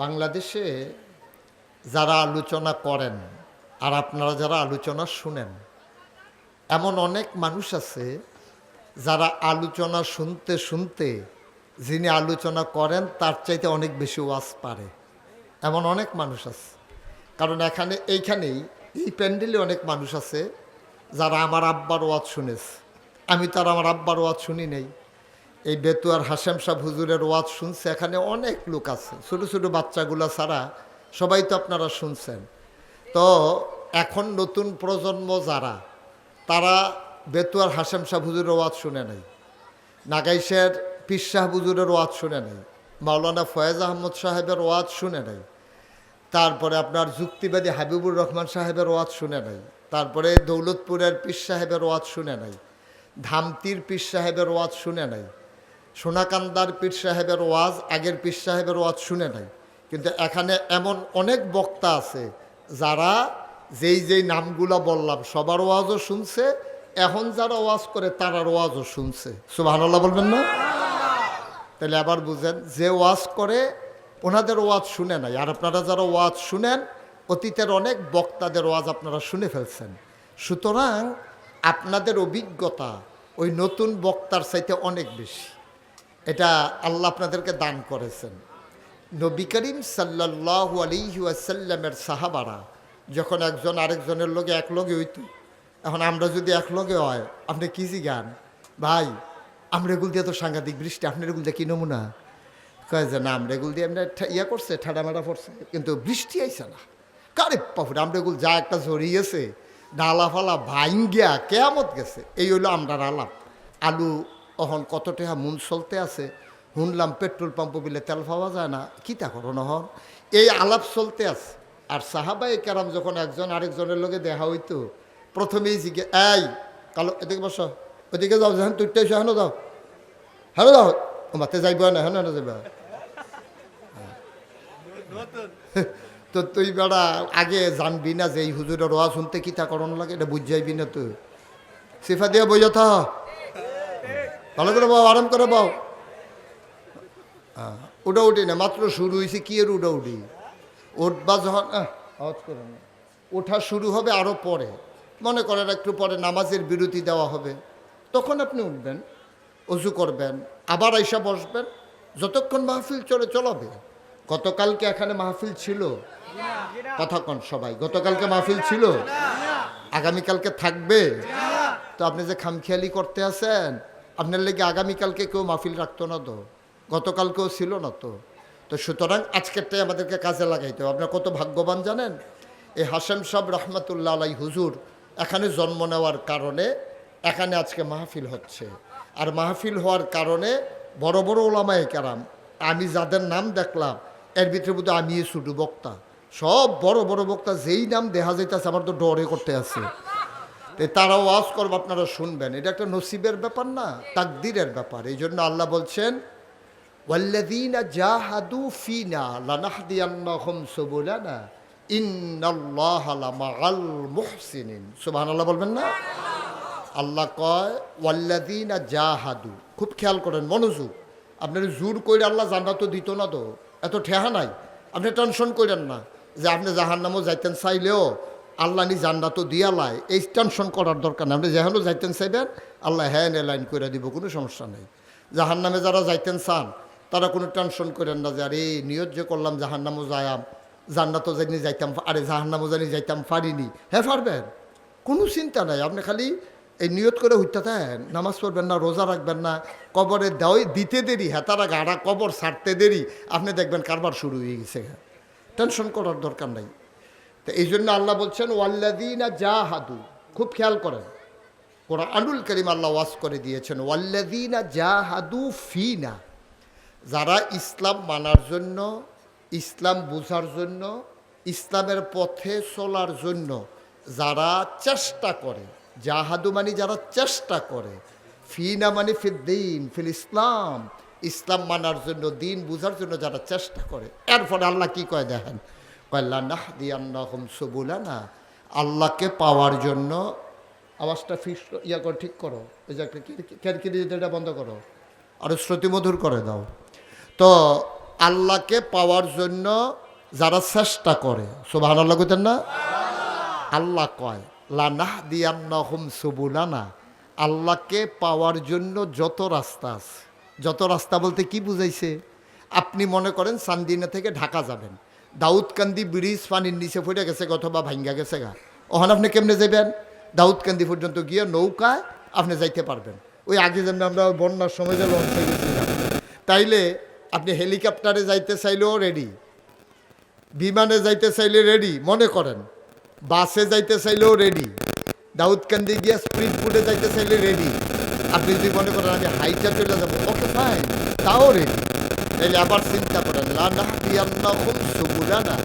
বাংলাদেশে যারা আলোচনা করেন আর আপনারা যারা আলোচনা শুনেন, এমন অনেক মানুষ আছে যারা আলোচনা শুনতে শুনতে যিনি আলোচনা করেন তার চাইতে অনেক বেশি ওয়াজ পারে। এমন অনেক মানুষ আছে। কারণ এইখানেই এই প্যান্ডেলে অনেক মানুষ আছে যারা আমার আব্বার ওয়াজ শুনেছে। আমি তো আর আমার আব্বার ওয়াজ শুনি নেই। এই বেতুয়ার হাশেম সাহেব হুজুরের ওয়াজ শুনছে, এখানে অনেক লোক আছে, ছোটো ছোটো বাচ্চাগুলো ছাড়া সবাই তো আপনারা শুনছেন। তো এখন নতুন প্রজন্ম যারা, তারা বেতুয়ার হাশেম সাহেব হুজুরের ওয়াজ শুনে নাই, নাগাইশের পীর সাহেব হুজুরের ওয়াজ শুনে নাই, মাওলানা ফয়েজ আহমদ সাহেবের ওয়াজ শুনে নাই, তারপরে আপনার যুক্তিবাদী হাবিবুর রহমান সাহেবের ওয়াজ শুনে নাই, তারপরে দৌলতপুরের পীর সাহেবের ওয়াজ শুনে নাই, ধামতির পীর সাহেবের ওয়াজ শুনে নাই, সোনাকান্দার পীর সাহেবের ওয়াজ, আগের পীর সাহেবের ওয়াজ শুনে নাই। কিন্তু এখানে এমন অনেক বক্তা আছে যারা যেই নামগুলা বললাম সবার ওয়াজও শুনছে, এখন যারা ওয়াজ করে তারার ওয়াজও শুনছে। সুবহানাল্লাহ বলবেন না? তাহলে আবার বুঝেন, যে ওয়াজ করে ওনাদের ওয়াজ শুনে নাই, আর আপনারা যারা ওয়াজ শুনেন অতীতের অনেক বক্তাদের ওয়াজ আপনারা শুনে ফেলছেন। সুতরাং আপনাদের অভিজ্ঞতা ওই নতুন বক্তার চাইতে অনেক বেশি। এটা আল্লাহ আপনাদেরকে দান করেছেন। নবী করিম সাল্লাল্লাহু আলাইহি ওয়াসাল্লামের সাহাবারা যখন একজন আরেকজনের লগে একলগে হইত, এখন আমরা যদি একলগে হয়, আপনি কি জিগান, ভাই আমরা এগুল দিয়ে তো সাংঘাতিক বৃষ্টি, আপনার এগুল দিয়ে কি নমুনা? কয় যে না, আমরা এগুল দিয়ে এমনি ইয়া করছে, ঠাডা মেডা পড়ছে, কিন্তু বৃষ্টি আইছে না। কারে পাফুর আমরা এগুল যা একটা জড়িয়েছে, ডালা ফালা ভাইঙ্গিয়া কেয়ামত গেছে। এই হইলো আমরা আলাপ। আলু অহন কত টাকা মন চলতে আছে, শুনলাম পেট্রোল পাম্প বিলে তেল পাওয়া যায় না, কী তা করো নহন, এই আলাপ চলতে আছে। আর সাহাবায়ে কেরাম যখন একজন আরেকজনের লগে দেখা হইতো, প্রথমেই জিজ্ঞে, এই কালো এদিকে বসো, ওদিকে যাও, যখন তুইটা এসে হেন যাও, হ্যালো যাও, মাতে যাইব না, হেন হেন যাইবা। তো তুই বেড়া আগে জানবি না যে এই হুজুরের ওয়াজ শুনতে কী তা করণ লাগে, এটা বুঝ যাইবি না তুই। সিফা দিয়ে বইয়া থা, ভালো করে বাও, আরাম করে বাও। উঠা উঠি না, মাত্র শুরু হয়েছে, কি এর উঠা উঠি, উঠবা যখন আওয়াজ করে না, ওঠা শুরু হবে আরও পরে, মনে করেন একটু পরে নামাজের বিরতি দেওয়া হবে, তখন আপনি উঠবেন, অজু করবেন, আবার আইসা বসবেন, যতক্ষণ মাহফিল চলাবে। গতকালকে এখানে মাহফিল ছিল? কথা কন সবাই, গতকালকে মাহফিল ছিল? আগামীকালকে থাকবে? তো আপনি যে খামখেয়ালি করতে আছেন, আপনার লেগে আগামীকালকে কেউ মাহফিল রাখতো না তো, গতকালকেও ছিল না তো। তো সুতরাং আজকেরটাই আমাদেরকে কাজে লাগাইতে হবে। আপনার কত ভাগ্যবান জানেন, এই হাশেম সাহেব রহমতুল্লাহ আলাই হুজুর এখানে জন্ম নেওয়ার কারণে এখানে আজকে মাহফিল হচ্ছে। আর মাহফিল হওয়ার কারণে বড় বড় ওলামায়ে কেরাম, আমি যাদের নাম দেখলাম এর ভিতরে বোধ আমি ছোটো বক্তা, সব বড় বড় বক্তা যেই নাম দেখা যাইতেছে আমার তো ডরে করতে আছে। তারা ওয়াজ করবে, আপনারা শুনবেন, এটা একটা নসিবের ব্যাপার না, তাকদীরের ব্যাপার। এই জন্য আল্লাহ বলছেন, ওয়াল্লাযীনা জাহাদু ফীনা লানাহদিয়ান্নাহুম সুবুলানা ইন্নাল্লাহা লামাআল মুহসিনিন। সুবহানাল্লাহ বলবেন না? আল্লাহ কয় ওয়াল্লাযীনা জাহাদু, খুব খেয়াল করেন, মনোযোগ। আপনার জোর করে আল্লাহ জান্নাত দিত না তো, এত ঠেহা নাই। আপনি টেনশন করেন না যে আপনি জাহান্নামও যাইতেন চাইলেও আল্লাহ নি জান্নাতও দিয়া লায়, এই টেনশন করার দরকার নেই। আপনি যেখানেও যাইতেন চাইবেন আল্লাহ হ্যাঁ লাইন করে দিব, কোনো সমস্যা নেই। জাহান্নামে যারা যাইতেন চান তারা কোনো টেনশন করেন না যে আরে নিয়ত যে করলাম জাহান্নামও যায়াম, জান্নাতও জানি যাইতাম, আরে জাহান্নামও জানি যাইতাম পারিনি, হ্যাঁ পারবেন, কোনো চিন্তা নাই। আপনি খালি এই নিয়ত করে হইতে থাকেন, নামাজ পড়বেন না, রোজা রাখবেন না, কবরে দিতে দেরি, হেতারা গাড়া কবর ছাড়তে দেরি, আপনি দেখবেন কারবার শুরু হয়ে গেছে, টেনশন করার দরকার নাই। তো এই জন্য আল্লাহ বলছেন ওয়াল্লাযীনা জাহাদু, খুব খেয়াল করেন, কোরআনুল কারীম আল্লাহ ওয়াজ করে দিয়েছেন ওয়াল্লাযীনা জাহাদু ফীনা, যারা ইসলাম মানার জন্য, ইসলাম বোঝার জন্য, ইসলামের পথে চলার জন্য যারা চেষ্টা করে, জাহাদু মানে যারা চেষ্টা করে, ফীনা মানে ফিদ্দীন ফিল ইসলাম, ইসলাম মানার জন্য, দিন বোঝার জন্য যারা চেষ্টা করে। এরপরে আল্লাহ কি কয় দেখেন, লানাহদিয়ান্নাহুম সুবুলানা, আল্লাহকে পাওয়ার জন্য, আওয়াজটা ফিস ইয়া করে ঠিক করো, ওই যে একটা ক্যারকিরি এটা বন্ধ করো, আর শ্রুতিমধুর করে দাও। তো আল্লাহকে পাওয়ার জন্য যারা চেষ্টা করে, সুবহানাল্লাহ কইতেন না? আল্লাহ কয় লানাহদিয়ান্নাহুম সুবুলানা, আল্লাহকে পাওয়ার জন্য যত রাস্তা আছে, যত রাস্তা বলতে কি বুঝাইছে? আপনি মনে করেন চান্দিনা থেকে ঢাকা যাবেন, দাউদকান্দি ব্রিজ পানির নিচে পড়ে গেছে অথবা ভাঙ্গা গেছে গা, ওখানে আপনি কেমনে যাবেন? দাউদকান্দি পর্যন্ত গিয়ে নৌকায় আপনি যাইতে পারবেন। ওই আগে যেমন আমরা বন্যার সময় যে লঞ্চে গেছিলাম, তাইলে আপনি হেলিকপ্টারে যাইতে চাইলেও রেডি, বিমানে যাইতে চাইলে রেডি, মনে করেন বাসে যাইতে চাইলেও রেডি, দাউদকান্দি গিয়ে স্পিড বোটে যাইতে চাইলে রেডি। আপনি যদি মনে করেন আমি হাইটা চলে যাবো, ওকে ফাইন, তাও রেডি। তাইলে আবার চিন্তা করেন লানাহদিয়ান্নাহুম সুবুলানা,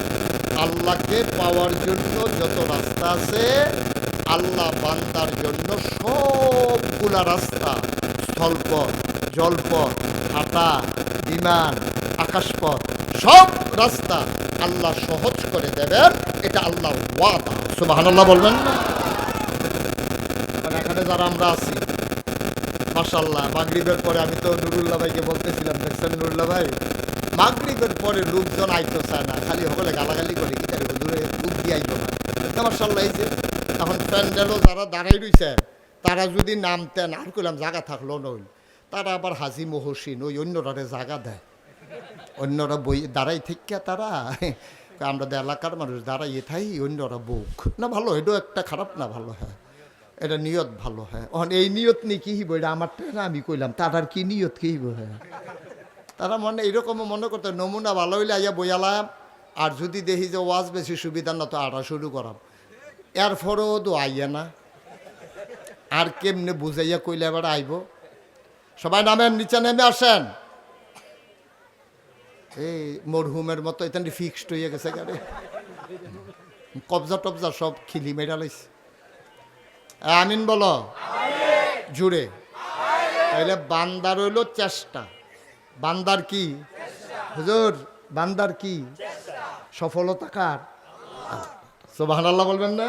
আল্লাহকে পাওয়ার জন্য যত রাস্তা আছে, আল্লাহ বান্দার জন্য সবগুলা রাস্তা, স্থলপথ, জলপথ, হাঁটা, বিমান, আকাশপথ, সব রাস্তা আল্লাহ সহজ করে দেবেন। এটা আল্লাহ ওয়াদা, সুবহানাল্লাহ বলবেন না? মানে এখানে যারা আমরা আছি, মাশাআল্লাহ, মাগরিবের পরে আমি তো নুরুল্লাহ ভাইকে বলতেছিলাম, দেখছেন নুরুল্লাহ ভাই, মাগরিবের পরে লোকজন আইতে চায় না, খালি সকলে গালাগালি করে, কি তার হুজুরে লোক দিয়ে আইতো না। মাশাআল্লাহ, এই যে এখন প্যান্ডেলও যারা দাঁড়াই রইছে, তারা যদি নামতেন, আর কইলাম জায়গা থাকলো নই, তারা আবার হাজি মহসিন ওই অন্যরা জায়গা দেয়, অন্যরা বই দাঁড়াই থেকে তারা আমরা এলাকার মানুষ দাঁড়াইয়ে থাই, অন্যরা বুক না, ভালো, এটাও একটা খারাপ না, ভালো, হ্যাঁ এটা নিয়ত ভালো। হ্যাঁ এই নিয়ত নিয়ে কী হইব, এটা আমারটা না, আমি কইলাম তার কি নিয়ত কী হইব? হ্যাঁ তারা মনে এইরকমও মনে করতে নমুনা ভালো হইলে আইয়া বইয়ালাম, আর যদি দেখি যে ওয়াজ বেশি সুবিধা না তো আটা শুরু করাম, এরপরেও তো আইয়া না, আর কেমনে বুঝাইয়া কইলে এবার আইব। সবাই নামেন, নিচে নেমে আসেন। এই মরহুমের মতো এখানে ফিক্সড হয়ে গেছে, গাড়ি কবজা টবজা সব খিলি মেরা লাইছে। আমিন বলো জুড়ে। তাইলে বান্দার হইল চেষ্টা, বান্দার কি হুজুর, বান্দার কি সফলতা কার? সুবহানাল্লাহ বলবেন না?